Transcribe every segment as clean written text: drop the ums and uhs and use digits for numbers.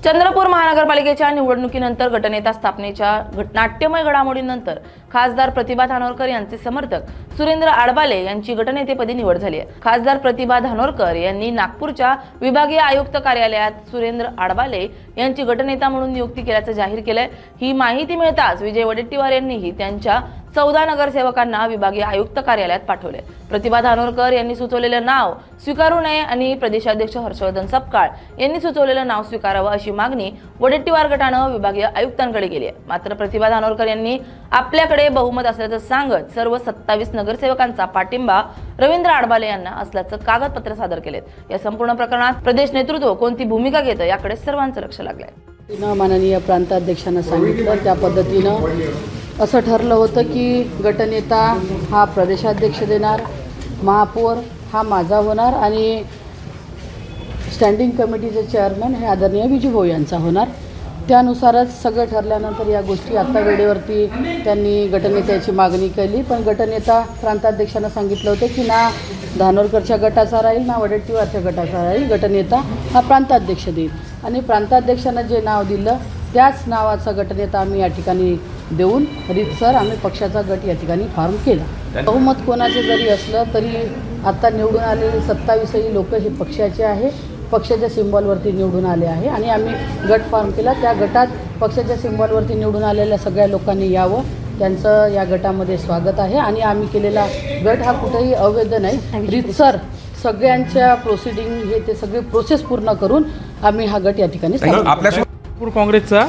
चंद्रपूर महानगरपालिकेच्या निवडणुकीनंतर गटनेता स्थापनेच्या नाट्यमय घडामोडींनंतर खासदार प्रतिभा धानोरकर यांचे समर्थक सुरेंद्र आडबाले यांची गटनेतेपदी निवड झाली आहे। खासदार प्रतिभा धानोरकर यांनी नागपूरच्या विभागीय आयुक्त कार्यालयात सुरेंद्र आडबाले यांची गटनेता म्हणून नियुक्ती केल्याचं जाहीर केलंय। ही माहिती मिळताच विजय वडेट्टीवार यांनीही त्यांच्या 14 नगरसेवकांना विभागीय आयुक्त कार्यालयात पाठवले। प्रतिभा धानोरकर यांनी सुचवलेलं नाव स्वीकारू नये आणि प्रदेशाध्यक्ष हर्षवर्धन सपकाळ यांनी सुचवलेलं नाव स्वीकारावं अशी मागणी वडेट्टीवार गटानं विभागीय आयुक्तांकडे केली आहे। मात्र प्रतिभा धानोरकर यांनी आपल्याकडे बहुमत असल्याचं सांगत सर्व 27 नगरसेवकांचा पाठिंबा रवींद्र आडबाले यांना असल्याचं कागदपत्र सादर केलेत। या संपूर्ण प्रकरणात प्रदेश नेतृत्व कोणती भूमिका घेतं याकडे सर्वांचं लक्ष लागलंय। माननीय प्रांताध्यक्षांना सांगितलं त्या पद्धतीनं असं ठरलं होतं की गटनेता हा प्रदेशाध्यक्ष देणार, महापौर हा माझा होणार आणि स्टँडिंग कमिटीचे चेअरमन हे आदरणीय विजूभाऊ यांचा होणार। त्यानुसारच सगळं ठरल्यानंतर या गोष्टी आता वेळेवरती त्यांनी गटनेत्याची मागणी केली, पण गटनेता प्रांताध्यक्षांना सांगितलं होतं की ना धानोरकरच्या गटाचा राहील ना वडेट्टीवारच्या गटाचा राहील, गटनेता हा प्रांताध्यक्ष देईल आणि प्रांताध्यक्षांना जे नाव दिलं त्याच नावाचा गटनेता आम्ही या ठिकाणी देऊन रीतसर आम्ही पक्षाचा गट या ठिकाणी फॉर्म केला। बहुमत कोणाचे जरी असलं तरी आता निवडून आलेले 27 लोक हे पक्षाचे आहे, पक्षाच्या सिम्बॉलवरती निवडून आले आहे आणि आम्ही गट फॉर्म केला। त्या गटात पक्षाच्या सिम्बॉलवरती निवडून आलेल्या सगळ्या लोकांनी यावं, त्यांचं या गटामध्ये स्वागत आहे आणि आम्ही केलेला गट हा कुठेही अवैध नाही, रीतसर सगळ्यांच्या प्रोसिडिंग हे ते सगळे प्रोसेस पूर्ण करून आम्ही हा गट या ठिकाणी नागपूर काँग्रेसचा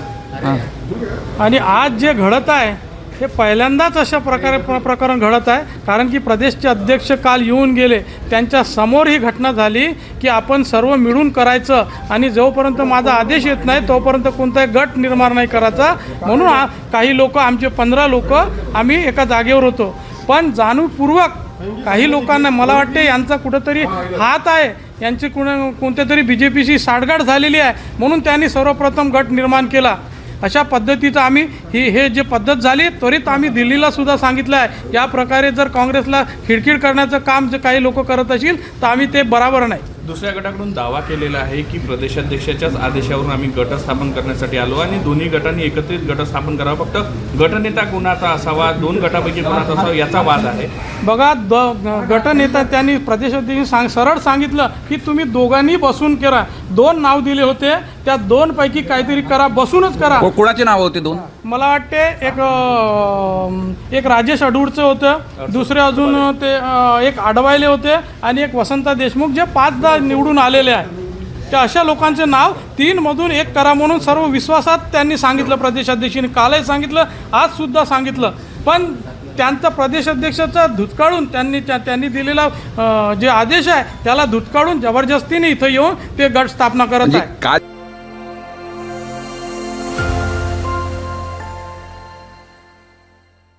आणि आज जे घडत आहे हे पहिल्यांदाच अशा प्रकरण घडत आहे, कारण की प्रदेशचे अध्यक्ष काल येऊन गेले, त्यांच्या समोर ही घटना झाली की आपण सर्व मिळून करायचं आणि जोपर्यंत माझा आदेश येत नाही तोपर्यंत कोणताही गट निर्माण नाही करायचा। म्हणून काही लोक आमचे 15 लोक आम्ही एका जागेवर होतो, पण जाणीवपूर्वक काही लोकांना मला वाटते यांचा कुठंतरी हात आहे, यांची कोणत्या तरी BJPशी साठगाठ झालेली आहे म्हणून त्यांनी सर्वप्रथम गट निर्माण केला। अशा पद्धतीचं आम्ही हे जे पद्धत झाली त्वरित आम्ही दिल्लीला सुद्धा सांगितलं आहे। या प्रकारे जर काँग्रेसला खिळखिळ करण्याचं काम जे काही लोक करत असतील तर आम्ही ते बरोबर नाही। दुसऱ्या गटाकडून दावा केलेला आहे की प्रदेशाध्यक्षाच्याच आदेशावरून आम्ही गट स्थापन करण्यासाठी आलो आणि दोन्ही गटांनी एकत्रित गट स्थापन करावा, फक्त गटनेता कोणाचा असावा, 2 गटापैकी कोणाचा असावा याचा वाद आहे। बघा, गटनेता त्यांनी प्रदेशाध्यक्षांनी सरळ सांगितलं की तुम्ही दोघांनी बसून करा। 2 नाव दिले होते, त्या 2 पैकी काहीतरी करा, बसूनच करा। कोणाचे नाव होते 2? मला वाटते एक राजेश अडूळचं होतं, दुसरे अजून ते एक आडवायले होते आणि एक वसंता देशमुख जे 5दा निवडून आलेले आहे। त्या अशा लोकांचे नाव 3 मधून 1 करा म्हणून सर्व विश्वासात त्यांनी सांगितलं। प्रदेशाध्यक्षांनी कालही सांगितलं, आज सुद्धा सांगितलं, पण त्यांचा प्रदेशाध्यक्षाचा धुतकाळून त्यांनी दिलेला जे आदेश आहे त्याला धुतकाळून जबरदस्तीने इथं येऊन ते गट स्थापना करत आहे।